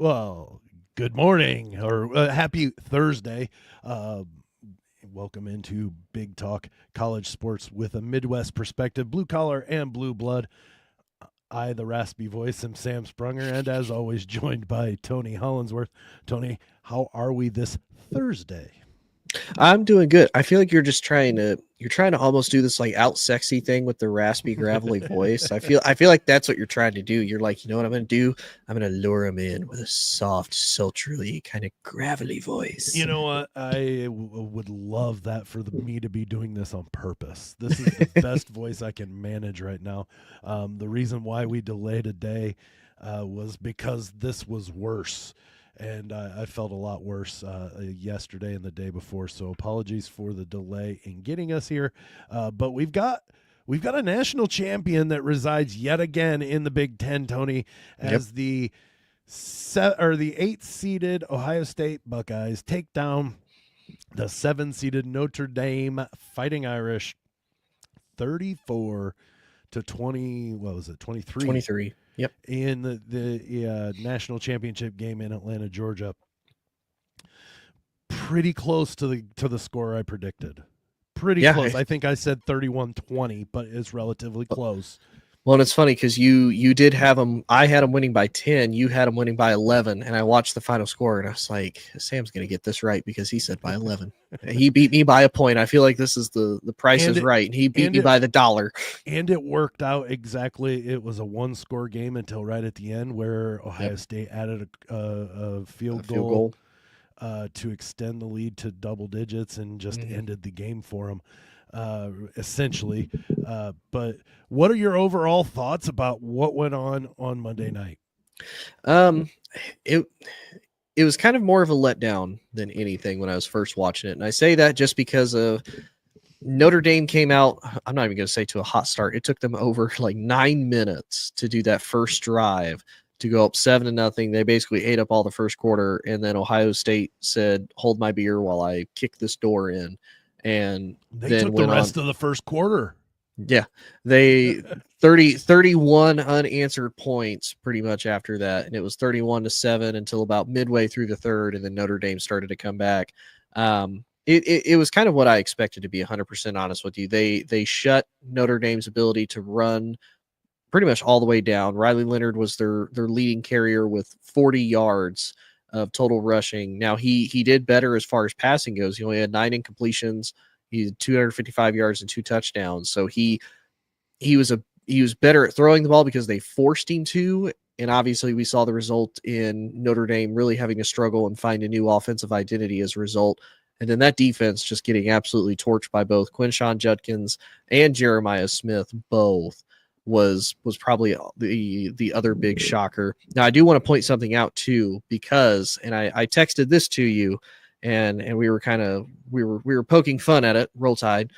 Well, good morning or happy Thursday. Uh, Welcome into Big Talk College Sports with a Midwest perspective, blue collar and blue blood. I, the raspy voice, am Sam Sprunger, and as always, joined by Tony Hollinsworth. Tony, how are we this Thursday? I'm doing good. I feel like you're trying to almost do this like out sexy thing with the raspy gravelly voice. I feel like that's what you're trying to do. You're like, you know what I'm gonna do? I'm gonna lure him in with a soft, sultry kind of gravelly voice. You know what? Would love that for me to be doing this on purpose. This is the best voice I can manage right now. The reason why we delayed a day was because this was worse. And I felt a lot worse yesterday and the day before. So apologies for the delay in getting us here. But we've got a national champion that resides yet again in the Big Ten, Tony, Yep. as the the 8th-seeded Ohio State Buckeyes take down the 7th-seeded Notre Dame Fighting Irish 34 to 20. What was it? 23 23. Yep. in the national championship game in Atlanta, Georgia. Pretty close to the score I predicted. Pretty Yeah. close. I think I said 31-20, but it's relatively close. Well, and it's funny because you did have them. I had them winning by 10. You had them winning by 11, and I watched the final score, and I was like, Sam's going to get this right because he said by 11. He beat me by a point. I feel like this is the price And is it- right, and he beat and me it- by the dollar. And it worked out exactly. It was a one-score game until right at the end, where Ohio State added a field goal, to extend the lead to double digits and just ended the game for them, essentially. But what are your overall thoughts about what went on Monday night? Um, it it was kind of more of a letdown than anything when I was first watching it, and I say that just because of Notre Dame came out. I'm not even going to say to a hot start. It took them over like 9 minutes to do that first drive to go up 7-0. They basically ate up all the first quarter, and then Ohio State said, "Hold my beer while I kick this door in," and They then took the went rest on. of the first quarter. Yeah, they 31 unanswered points pretty much after that, and it was 31-7 until about midway through the third, and then Notre Dame started to come back. It was kind of what I expected, to be 100% honest with you. They shut Notre Dame's ability to run pretty much all the way down. Riley Leonard was their leading carrier with 40 yards of total rushing. Now he did better as far as passing goes. He only had 9 incompletions. He had 255 yards and 2 touchdowns. So he was better at throwing the ball because they forced him to. And obviously, we saw the result in Notre Dame really having to struggle and find a new offensive identity as a result. And then that defense just getting absolutely torched by both Quinshon Judkins and Jeremiah Smith. Both was probably the other big shocker. Now, I do want to point something out too, because, and I texted this to you, and we were poking fun at it. Roll Tide.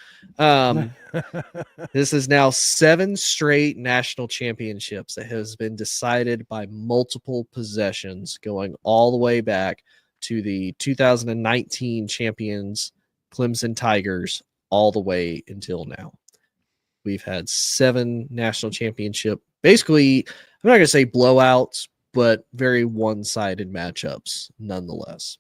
This is now 7 straight national championships that has been decided by multiple possessions, going all the way back to the 2019 champions, Clemson Tigers, all the way until now. We've had 7 national championship, basically, I'm not going to say blowouts, but very one-sided matchups nonetheless.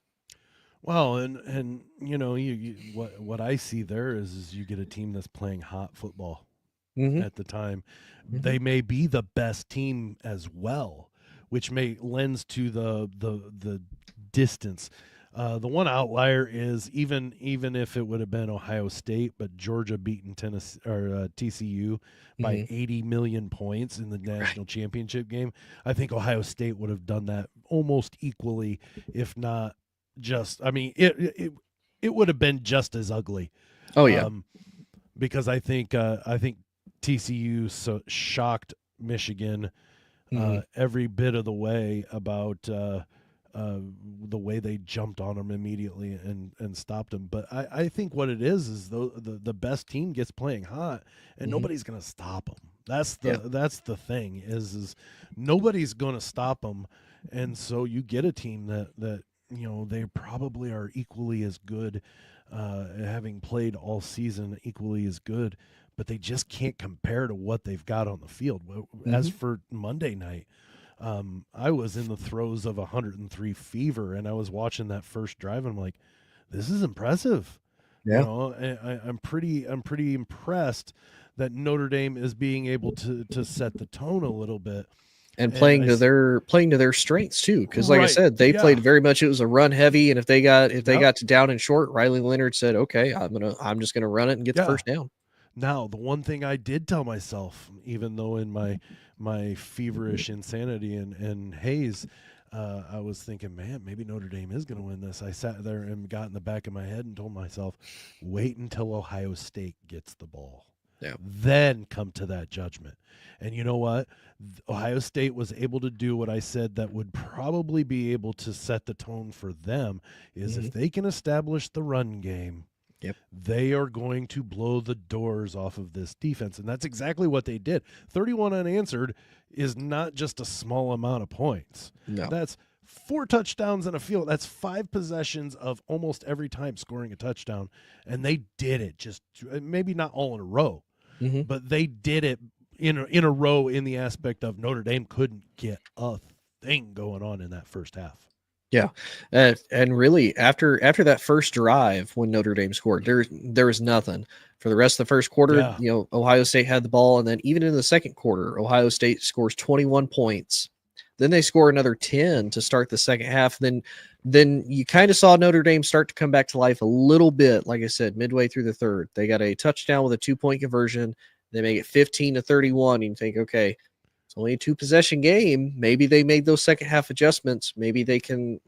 Well, and you what I see there is you get a team that's playing hot football at the time. They may be the best team as well, which may lends to the distance. The one outlier is even if it would have been Ohio State, but Georgia beating Tennessee or TCU by 80 million points in the national championship game. I think Ohio State would have done that almost equally, if not just. I mean, it would have been just as ugly. Oh yeah, Because I think TCU shocked Michigan every bit of the way about the way they jumped on them immediately and stopped them. But I think what it is the best team gets playing hot, and nobody's going to stop them. That's the thing is nobody's going to stop them, and so you get a team that they probably are equally as good, having played all season equally as good, but they just can't compare to what they've got on the field. As for Monday night, I was in the throes of 103 fever, and I was watching that first drive, and I'm like, this is impressive. You Yeah. know, I'm pretty impressed that Notre Dame is being able to set the tone a little bit. And And playing to their strengths too, because like I right, said, they yeah, played very much. It was a run heavy, and if they got yep, to down and short, Riley Leonard said, "Okay, I'm just gonna run it and get the yeah. first down." Now, the one thing I did tell myself, even though in my feverish insanity and haze, I was thinking, man, maybe Notre Dame is going to win this. I sat there and got in the back of my head and told myself, wait until Ohio State gets the ball. Yeah. Then come to that judgment. And you know what? Ohio State was able to do what I said that would probably be able to set the tone for them is if they can establish the run game, Yep. they are going to blow the doors off of this defense. And that's exactly what they did. 31 unanswered is not just a small amount of points. No. That's 4 touchdowns in a field. That's 5 possessions of almost every time scoring a touchdown. And they did it just maybe not all in a row, but they did it in a row in the aspect of Notre Dame couldn't get a thing going on in that first half. Yeah, and really after that first drive when Notre Dame scored, there was nothing for the rest of the first quarter. Yeah. You know, Ohio State had the ball, and then even in the second quarter, Ohio State scores 21 points. Then they score another 10 to start the second half. Then you kind of saw Notre Dame start to come back to life a little bit. Like I said, midway through the third, they got a touchdown with a 2-point conversion. They make it 15-31. And you think, okay, it's only a 2-possession game. Maybe they made those second half adjustments. Maybe they can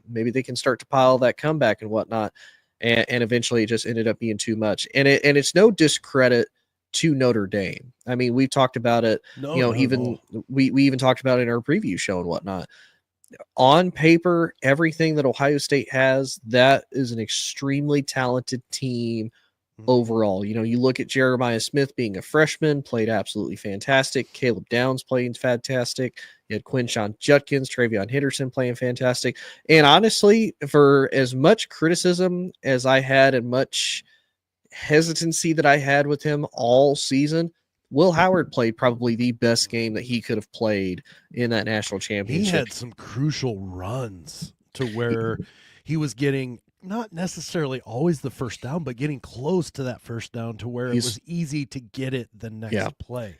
start to pile that comeback and whatnot. And eventually it just ended up being too much. And it's no discredit to Notre Dame. I mean, we've talked about it. No, You know, even we even talked about it in our preview show and whatnot. On paper, everything that Ohio State has, that is an extremely talented team overall. You know, you look at Jeremiah Smith being a freshman, played absolutely fantastic. Caleb Downs playing fantastic. You had Quinshon Judkins, Travion Henderson playing fantastic. And honestly, for as much criticism as I had and much hesitancy that I had with him all season, Will Howard played probably the best game that he could have played in that national championship. He had some crucial runs to where he was getting not necessarily always the first down, but getting close to that first down to where it was easy to get it the next play.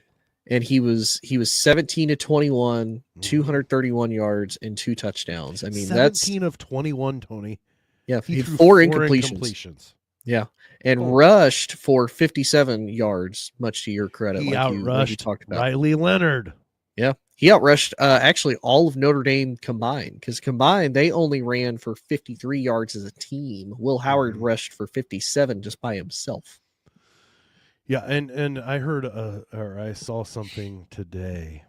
And he was 17-21, 231 yards and 2 touchdowns. I mean, 17 of 21, Tony. Yeah, he threw 4 incompletions. Yeah, and rushed for 57 yards, much to your credit. He like outrushed you talked about. Riley Leonard. Yeah, he outrushed actually all of Notre Dame combined, because combined they only ran for 53 yards as a team. Will Howard rushed for 57 just by himself. Yeah, and I heard or I saw something today,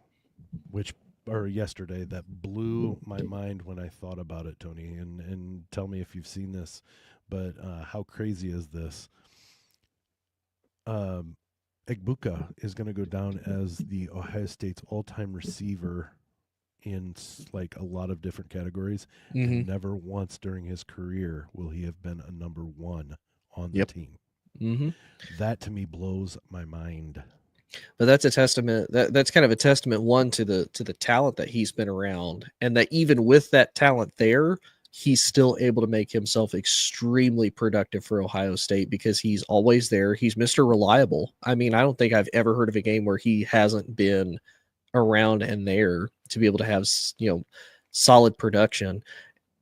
or yesterday, that blew my mind when I thought about it, Tony. And tell me if you've seen this, but how crazy is this? Egbuka is going to go down as the Ohio State's all-time receiver in like a lot of different categories, and never once during his career will he have been a number 1 on the team. That to me blows my mind. But that's a testament. That's kind of a testament, one, to the talent that he's been around, and that even with that talent there, he's still able to make himself extremely productive for Ohio State, because he's always there. He's Mr. Reliable. I mean, I don't think I've ever heard of a game where he hasn't been around and there to be able to have, you know, solid production.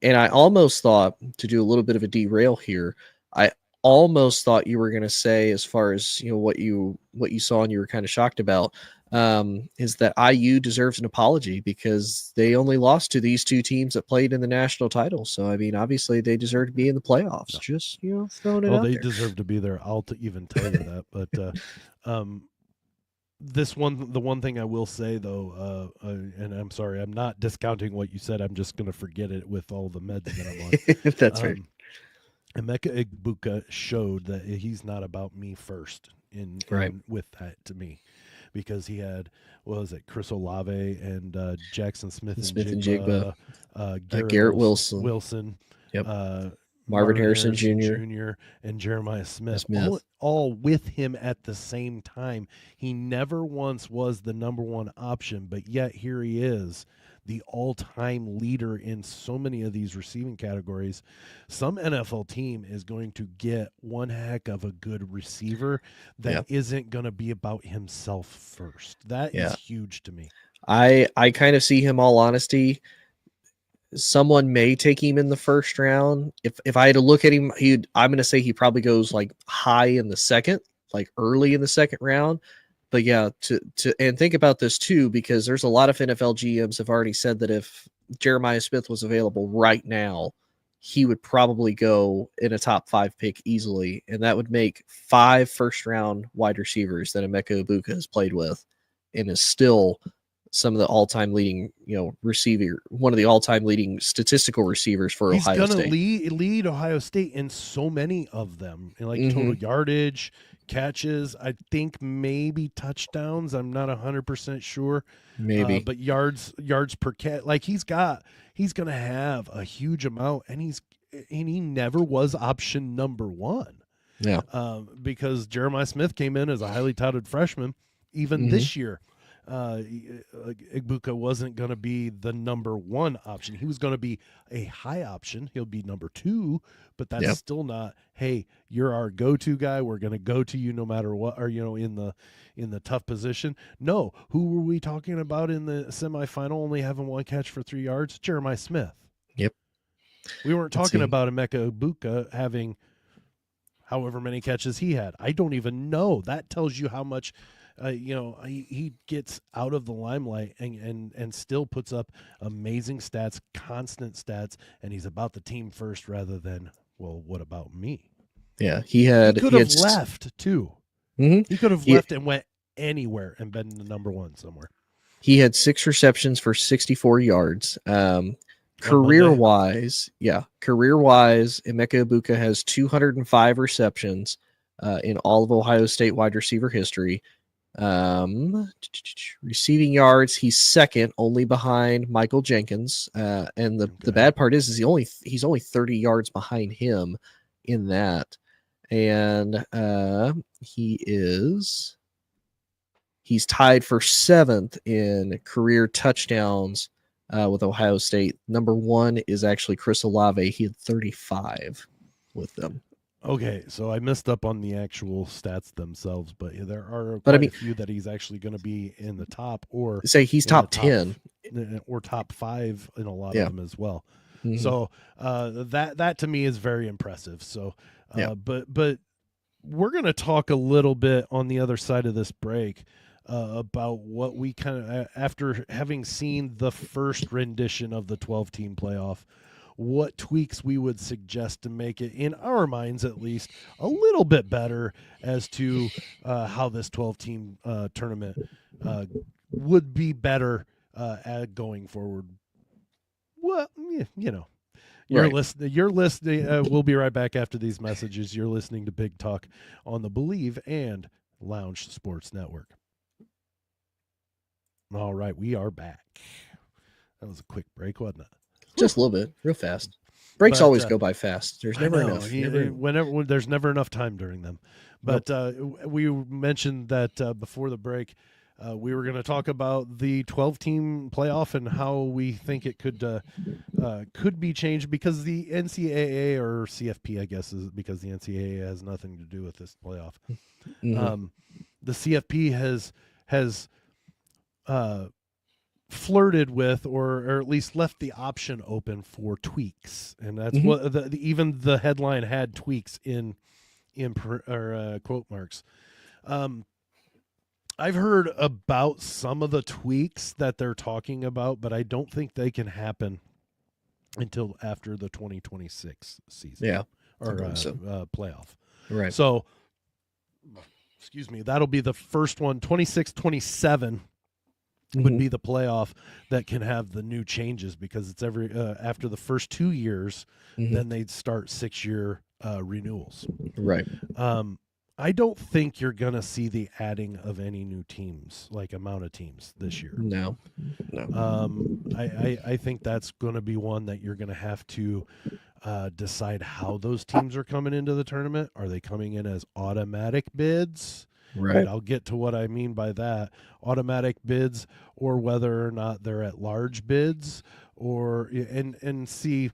And I almost thought, to do a little bit of a derail here, I almost thought you were going to say, as far as, you know, what you saw and you were kind of shocked about, is that IU deserves an apology, because they only lost to these 2 teams that played in the national title. So, I mean, obviously they deserve to be in the playoffs. No. Just, you know, throwing it out they there. deserve to be there. I'll even tell you that. But the one thing I will say, though, and I'm sorry, I'm not discounting what you said. I'm just going to forget it with all the meds that I'm on. That's right. Emeka Egbuka showed that he's not about me first in with that, to me, because he had, what was it, Chris Olave and Jackson Smith and Jigba, Garrett Wilson, Marvin Harrison Jr. and Jeremiah Smith. All with him at the same time. He never once was the number 1 option, but yet here he is, the all-time leader in so many of these receiving categories. Some NFL team is going to get one heck of a good receiver that isn't going to be about himself first. That is huge to me. I kind of see him, all honesty. Someone may take him in the first round. If I had to look at him, I'm going to say he probably goes like high in the second, like early in the second round. But yeah, and think about this too, because there's a lot of NFL GMs have already said that if Jeremiah Smith was available right now, he would probably go in a top 5 pick easily, and that would make 5 first-round wide receivers that Emeka Egbuka has played with, and is still some of the all-time leading, receiver, one of the all-time leading statistical receivers for Ohio State. He's going to lead Ohio State in so many of them, like total yardage, catches, I think maybe touchdowns. I'm not 100% sure. Maybe. But yards per catch, like he's going to have a huge amount, and he never was option number 1. Yeah. Because Jeremiah Smith came in as a highly touted freshman. Even this year, Egbuka wasn't going to be the number 1 option. He was going to be a high option. He'll be number 2, but that's still not, hey, you're our go-to guy. We're going to go to you no matter what, or, in the tough position. No, who were we talking about in the semifinal only having 1 catch for 3 yards? Jeremiah Smith. Yep. We weren't talking about Emeka Egbuka having however many catches he had. I don't even know. That tells you how much he gets out of the limelight and still puts up amazing stats, constant stats, and he's about the team first rather than, well, what about me? Yeah, he could have left too. He could have left and went anywhere and been the number 1 somewhere. He had 6 receptions for 64 yards. Career-wise, Emeka Egbuka has 205 receptions in all of Ohio State wide receiver history. Receiving yards, he's second, only behind Michael Jenkins. And the bad part is he's only 30 yards behind him in that. And he's tied for 7th in career touchdowns with Ohio State. Number 1 is actually Chris Olave. He had 35 with them. Okay, so I messed up on the actual stats themselves, but there are quite a few that he's actually going to be in the top, or say he's top 10 or top 5 in a lot of them as well. So that to me is very impressive. So, but we're going to talk a little bit on the other side of this break about what we kind of, after having seen the first rendition of the 12-team playoff, what tweaks we would suggest to make it, in our minds at least, a little bit better as to how this 12-team tournament would be better going forward. Well, you're listening. You're listening. We'll be right back after these messages. You're listening to Big Talk on the Believe and Lounge Sports Network. All right, we are back. That was a quick break, wasn't it? Just a little bit, real fast. Breaks always go by fast. There's never enough. Whenever there's never enough time during them. But we mentioned that before the break, we were going to talk about the 12-team playoff and how we think it could be changed, because the NCAA, or CFP, I guess, is because the NCAA has nothing to do with this playoff. The CFP has flirted with, or at least left the option open for tweaks, and that's what even the headline had tweaks in quote marks. I've heard about some of the tweaks that they're talking about, but I don't think they can happen until after the 2026 season. Yeah, or playoff. Right. So, excuse me, that'll be the first one. 26-27 would be the playoff that can have the new changes, because it's every after the first 2 years, then they'd start 6-year renewals. Right. I don't think you're going to see the adding of any new teams, like amount of teams this year. No. I think that's going to be one that you're going to have to decide how those teams are coming into the tournament. Are they coming in as automatic bids? Right. And I'll get to what I mean by that. Automatic bids, or whether or not they're at large bids, or and see,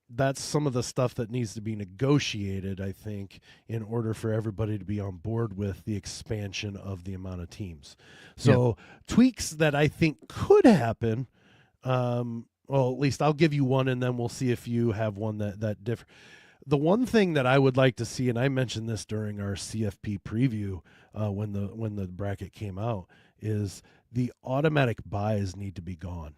that's some of the stuff that needs to be negotiated, I think, in order for everybody to be on board with the expansion of the amount of teams. So tweaks that I think could happen. Well, at least I'll give you one, and then we'll see if you have one that differ. The one thing that I would like to see, and I mentioned this during our CFP preview when the bracket came out, is the automatic buys need to be gone.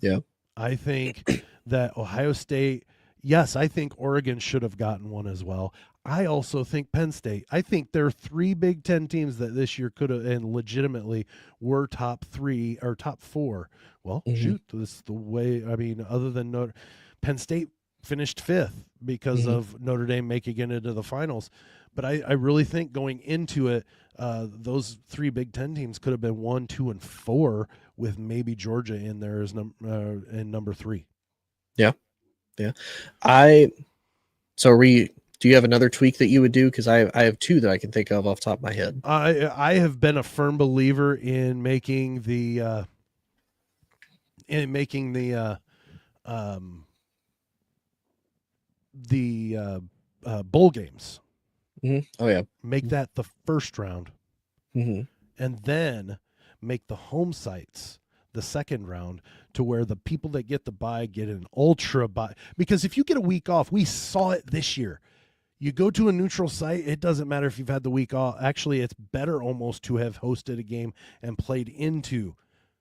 Yeah. I think that Ohio State, yes, I think Oregon should have gotten one as well. I also think Penn State. I think there are 3 Big Ten teams that this year could have and legitimately were top 3 or top 4. Well, shoot, this is the way. I mean, other than Penn State finished 5th because of Notre Dame making it into the finals. But I really think going into it, those 3 Big Ten teams could have been 1, 2, and 4, with maybe Georgia in there as in number 3. Yeah. Yeah. Do you have another tweak that you would do? Because I have 2 that I can think of off the top of my head. I have been a firm believer in making the bowl games. Oh yeah. Make that the first round, and then make the home sites the second round, to where the people that get the bye get an ultra bye. Because if you get a week off, we saw it this year. You go to a neutral site, it doesn't matter if you've had the week off. Actually, it's better almost to have hosted a game and played into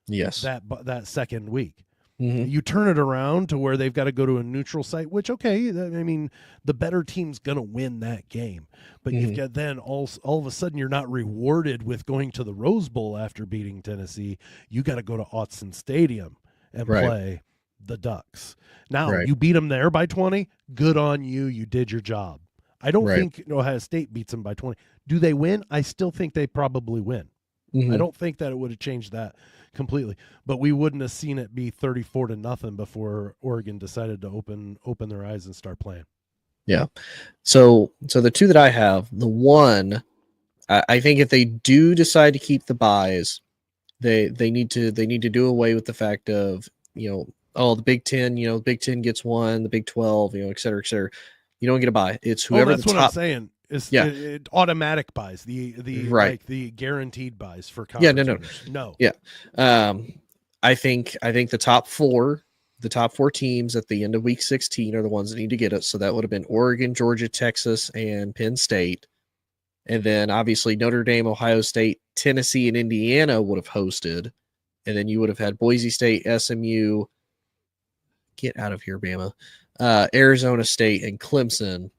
that second week. You turn it around to where they've got to go to a neutral site, which, okay, I mean, the better team's going to win that game. But you've got then all of a sudden you're not rewarded with going to the Rose Bowl after beating Tennessee. You got to go to Autzen Stadium and play the Ducks. Now, you beat them there by 20, good on you. You did your job. I don't think Ohio State beats them by 20. Do they win? I still think they probably win. I don't think that it would have changed that completely, but we wouldn't have seen it be 34-0 before Oregon decided to open their eyes and start playing. Yeah. So the 2 that I have, the one, I think if they do decide to keep the buys, they need to do away with the fact of, the Big Ten, the Big Ten gets one, the Big 12, et cetera, et cetera. You don't get a buy. It's whoever that's the top. What I'm saying. It automatic buys, the like the guaranteed buys for conference. No. Yeah. I think the top 4 teams at the end of week 16 are the ones that need to get it. So that would have been Oregon, Georgia, Texas, and Penn State. And then obviously Notre Dame, Ohio State, Tennessee, and Indiana would have hosted. And then you would have had Boise State, SMU, get out of here, Bama, Arizona State, and Clemson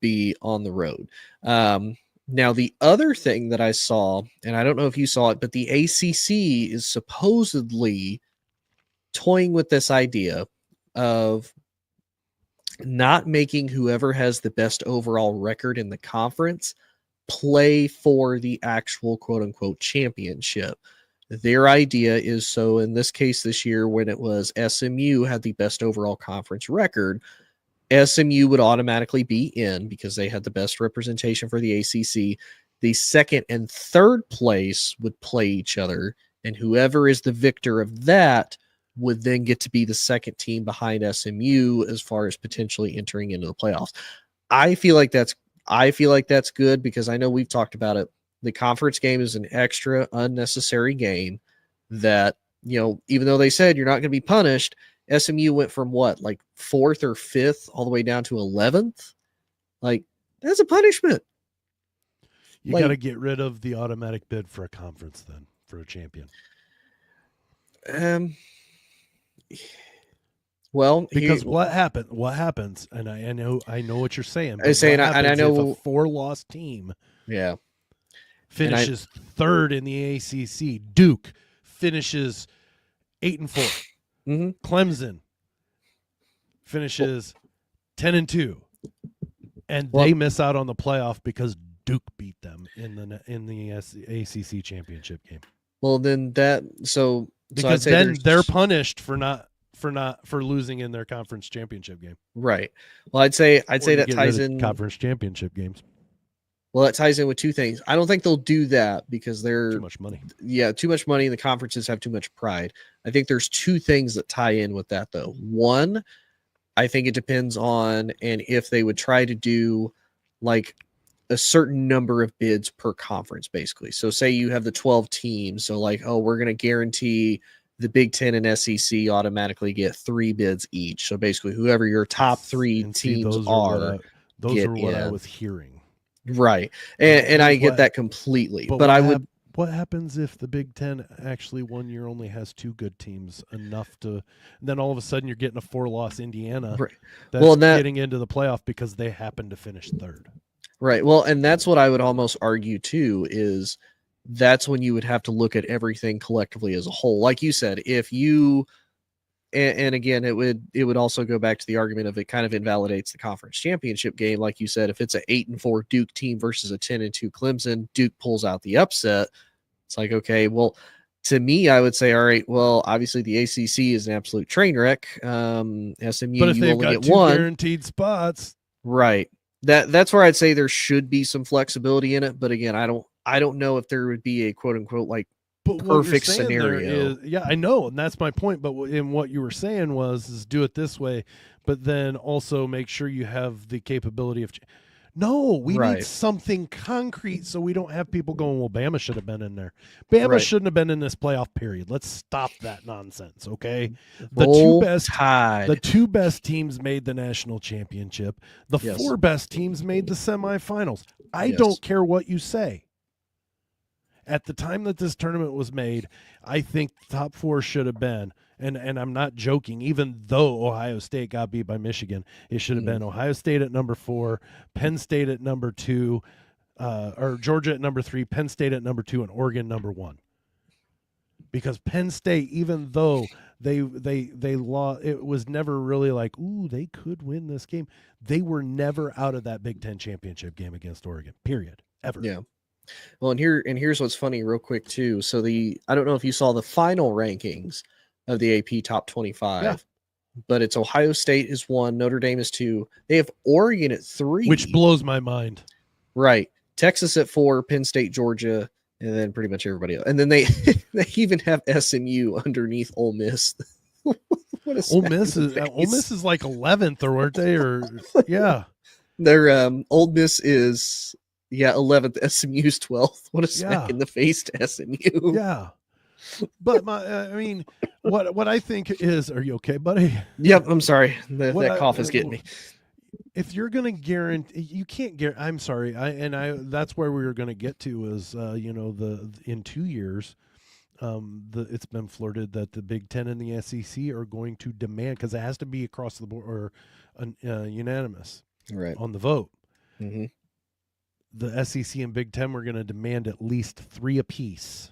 be on the road. Now, the other thing that I saw, and I don't know if you saw it, but the ACC is supposedly toying with this idea of not making whoever has the best overall record in the conference play for the actual quote-unquote championship. Their idea is, so in this case this year, when it was SMU had the best overall conference record, SMU would automatically be in because they had the best representation for the ACC. The second and third place would play each other, and whoever is the victor of that would then get to be the second team behind SMU as far as potentially entering into the playoffs. I feel like that's good because I know we've talked about it. The conference game is an extra unnecessary game that, even though they said you're not going to be punished, SMU went from what, like 4th or 5th all the way down to 11th. Like, that's a punishment. You got to get rid of the automatic bid for a conference then, for a champion. Well, because what happens, and I know what you're saying. I say, and I know if a 4-loss team, finishes 3rd in the ACC. Duke finishes 8-4. Clemson finishes 10-2, and they miss out on the playoff because Duke beat them in the ACC championship game. Well, then because then they're punished for losing in their conference championship game. Right. Well, I'd say that ties in conference championship games. Well, that ties in with two things. I don't think they'll do that because they're too much money. Yeah, too much money. And the conferences have too much pride. I think there's two things that tie in with that, though. One, I think it depends on and if they would try to do like a certain number of bids per conference, basically. So say you have the 12 teams. So like, oh, we're going to guarantee the Big Ten and SEC automatically get 3 bids each. So basically, whoever your top 3 teams are, those are what I was hearing. Right. And I get that completely. But I would. What happens if the Big Ten actually one year only has 2 good teams enough to, then all of a sudden you're getting a 4-loss Indiana that's getting into the playoff because they happen to finish 3rd. Right. Well, and that's what I would almost argue too, is that's when you would have to look at everything collectively as a whole. Like you said, if you, and again, it would also go back to the argument of it kind of invalidates the conference championship game. Like you said, if it's an 8-4 Duke team versus a 10-2 Clemson, Duke pulls out the upset. It's like, okay, well, to me, I would say, all right, well, obviously the ACC is an absolute train wreck. SMU, but if you they've only got get 2 one guaranteed spots, right? That's where I'd say there should be some flexibility in it. But again, I don't know if there would be a quote unquote like perfect scenario. Yeah, I know, and that's my point. But in what you were saying is do it this way, but then also make sure you have the capability of. No, we need something concrete so we don't have people going, well, Bama should have been in there. Bama shouldn't have been in this playoff period. Let's stop that nonsense, okay? The two best teams made the national championship. The 4 best teams made the semifinals. I don't care what you say. At the time that this tournament was made, I think the top 4 should have been, and I'm not joking, even though Ohio State got beat by Michigan, it should have been Ohio State at number 4, Penn State at number 2, or Georgia at number 3, Penn State at number 2, and Oregon number 1. Because Penn State, even though they lost, it was never really like, ooh, they could win this game. They were never out of that Big Ten championship game against Oregon, period, ever. Yeah. Well, and here's what's funny real quick too. So I don't know if you saw the final rankings of the AP top 25, but it's Ohio State is 1, Notre Dame is 2. They have Oregon at 3, which blows my mind. Right. Texas at 4, Penn State, Georgia, and then pretty much everybody else. And then they even have SMU underneath Ole Miss. Ole Miss is like 11th, or weren't they? Or yeah, their Ole Miss is 11th. SMU's 12th. What a smack in the face to SMU. Yeah. But I mean, what I think is, are you okay, buddy? Yep, I'm sorry. That cough is getting me. If you're going to guarantee, you can't guarantee. I'm sorry. That's where we were going to get to is, in 2 years, it's been flirted that the Big Ten and the SEC are going to demand, because it has to be across the board or unanimous on the vote. Mm-hmm. The SEC and Big Ten were going to demand at least 3 apiece.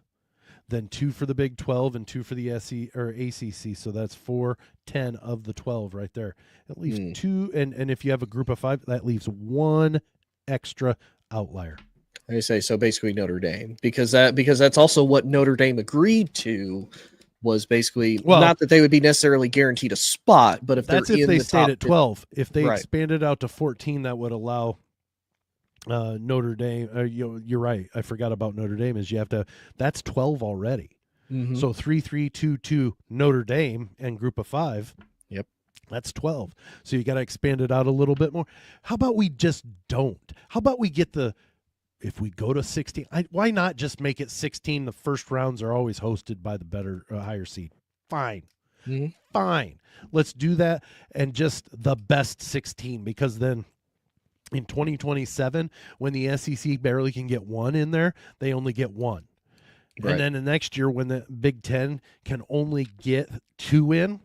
Then 2 for the Big 12 and 2 for the ACC. So that's 4, 10 of the 12 right there. At least 2, and if you have a group of 5, that leaves 1 extra outlier. I say so. Basically, Notre Dame, because that's also what Notre Dame agreed to. Was basically not that they would be necessarily guaranteed a spot, but if they stayed at 12, if they expanded out to 14, that would allow. Notre Dame, you're right. I forgot about Notre Dame. That's 12 already. Mm-hmm. So 3-3-2-2 Notre Dame and group of 5. Yep, that's 12. So you got to expand it out a little bit more. How about we just don't? How about we get if we go to 16? Why not just make it 16? The first rounds are always hosted by the better, higher seed. Fine, fine. Let's do that, and just the best 16, because then. In 2027, when the SEC barely can get 1 in there, they only get 1. Right. And then the next year, when the Big Ten can only get 2 in,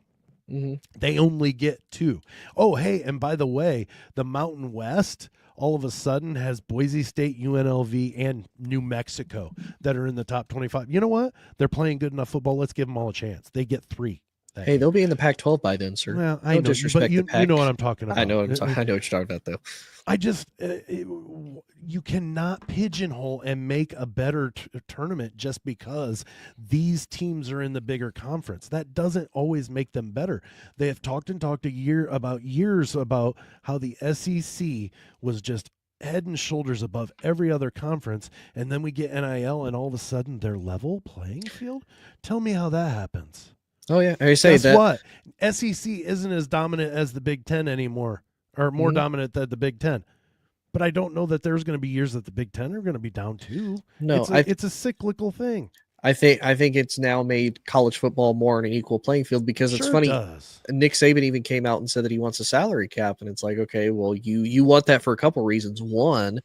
they only get 2. Oh, hey, and by the way, the Mountain West all of a sudden has Boise State, UNLV, and New Mexico that are in the top 25. You know what? They're playing good enough football. Let's give them all a chance. They get 3. Hey, they'll be in the Pac-12 by then, sir. Well, I know, but you know what I'm talking about. I know what you're talking about, though. I just, you cannot pigeonhole and make a better tournament just because these teams are in the bigger conference. That doesn't always make them better. They have talked years about how the SEC was just head and shoulders above every other conference, and then we get NIL, and all of a sudden they're level playing field? Tell me how that happens. Oh yeah, I say Guess that. what? SEC isn't as dominant as the Big Ten anymore, or more dominant than the Big Ten. But I don't know that there's going to be years that the Big Ten are going to be down too. No, it's a cyclical thing. I think it's now made college football more on an equal playing field, because it's funny. Nick Saban even came out and said that he wants a salary cap, and it's like, okay, well, you want that for a couple reasons. One,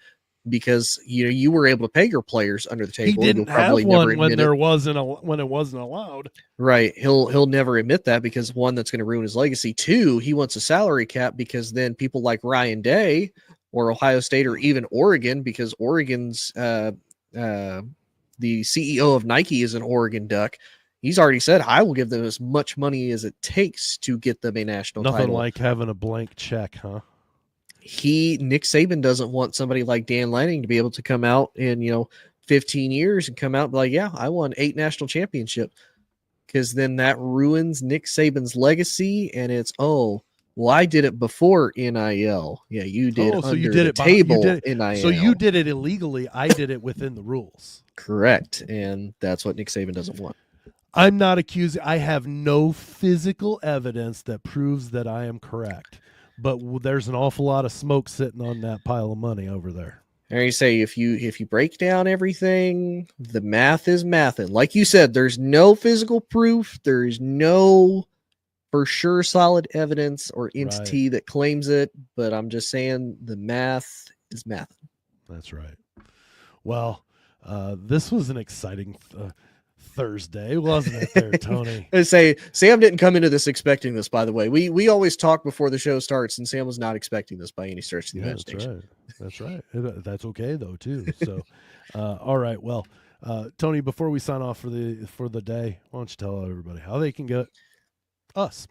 because you were able to pay your players under the table. He didn't have one when it wasn't allowed. Right. He'll never admit that, because one, that's going to ruin his legacy. Two, he wants a salary cap because then people like Ryan Day or Ohio State or even Oregon, because Oregon's the CEO of Nike is an Oregon Duck. He's already said, I will give them as much money as it takes to get them a national title. Nothing like having a blank check, huh? Nick Saban doesn't want somebody like Dan Lanning to be able to come out in, 15 years and come out and be like, yeah, I won 8 national championships. Because then that ruins Nick Saban's legacy, and it's, well, I did it before NIL. Yeah, you did so under you did the it table NIL. So you did it illegally. I did it within the rules. Correct. And that's what Nick Saban doesn't want. I'm not accusing. I have no physical evidence that proves that I am correct. But there's an awful lot of smoke sitting on that pile of money over there. And you say, if you break down everything, the math is math. And like you said, there's no physical proof. There's no for sure solid evidence or entity that claims it. But I'm just saying the math is math. That's right. Well, this was an exciting Thursday, wasn't it there, Tony? I say, Sam didn't come into this expecting this, by the way. We always talk before the show starts, and Sam was not expecting this by any stretch of the imagination. That's right. That's okay, though, too. So, all right. Well, Tony, before we sign off for the day, why don't you tell everybody how they can get us?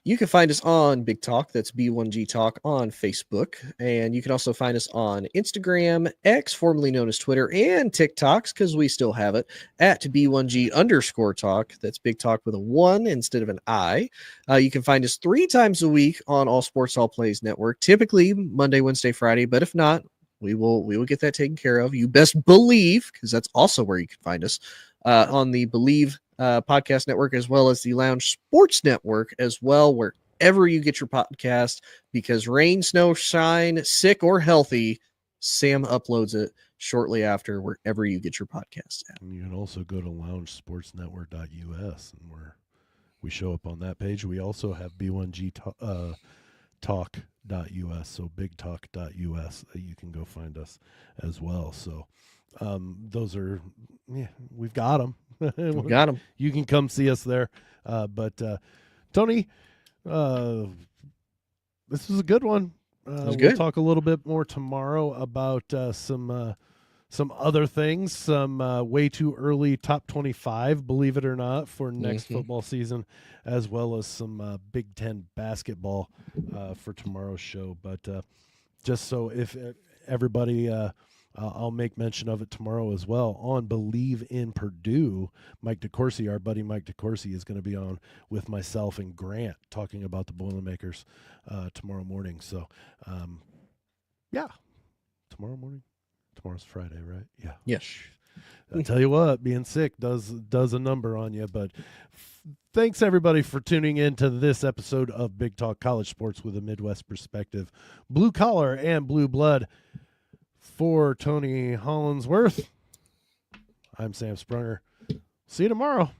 You can find us on Big Talk. That's B1G Talk on Facebook. And you can also find us on Instagram, X, formerly known as Twitter, and TikToks, because we still have it, at B1G_Talk. That's Big Talk with a 1 instead of an I. You can find us 3 times a week on All Sports All Plays Network, typically Monday, Wednesday, Friday. But if not, we will get that taken care of. You best believe, because that's also where you can find us, on the Believe podcast network, as well as the Lounge Sports Network as well, wherever you get your podcast, because rain, snow, shine, sick or healthy, Sam uploads it shortly after wherever you get your podcast at. And you can also go to loungesportsnetwork.us, and we show up on that page. We also have B1G talk.us, so bigtalk.us, you can go find us as well. So those are, we've got them. We got them. You can come see us there. But Tony, this was a good one. We'll talk a little bit more tomorrow about some other things, some way too early top 25, believe it or not, for next football season, as well as some Big Ten basketball for tomorrow's show. But just so if everybody, I'll make mention of it tomorrow as well on Believe in Purdue. Mike DeCourcy, our buddy Mike DeCourcy, is going to be on with myself and Grant talking about the Boilermakers tomorrow morning. So, tomorrow morning. Tomorrow's Friday, right? Yeah. Yes. I'll tell you what, being sick does a number on you. But thanks everybody for tuning in to this episode of Big Talk College Sports with a Midwest perspective, blue collar and blue blood. For Tony Hollinsworth, I'm Sam Sprunger. See you tomorrow.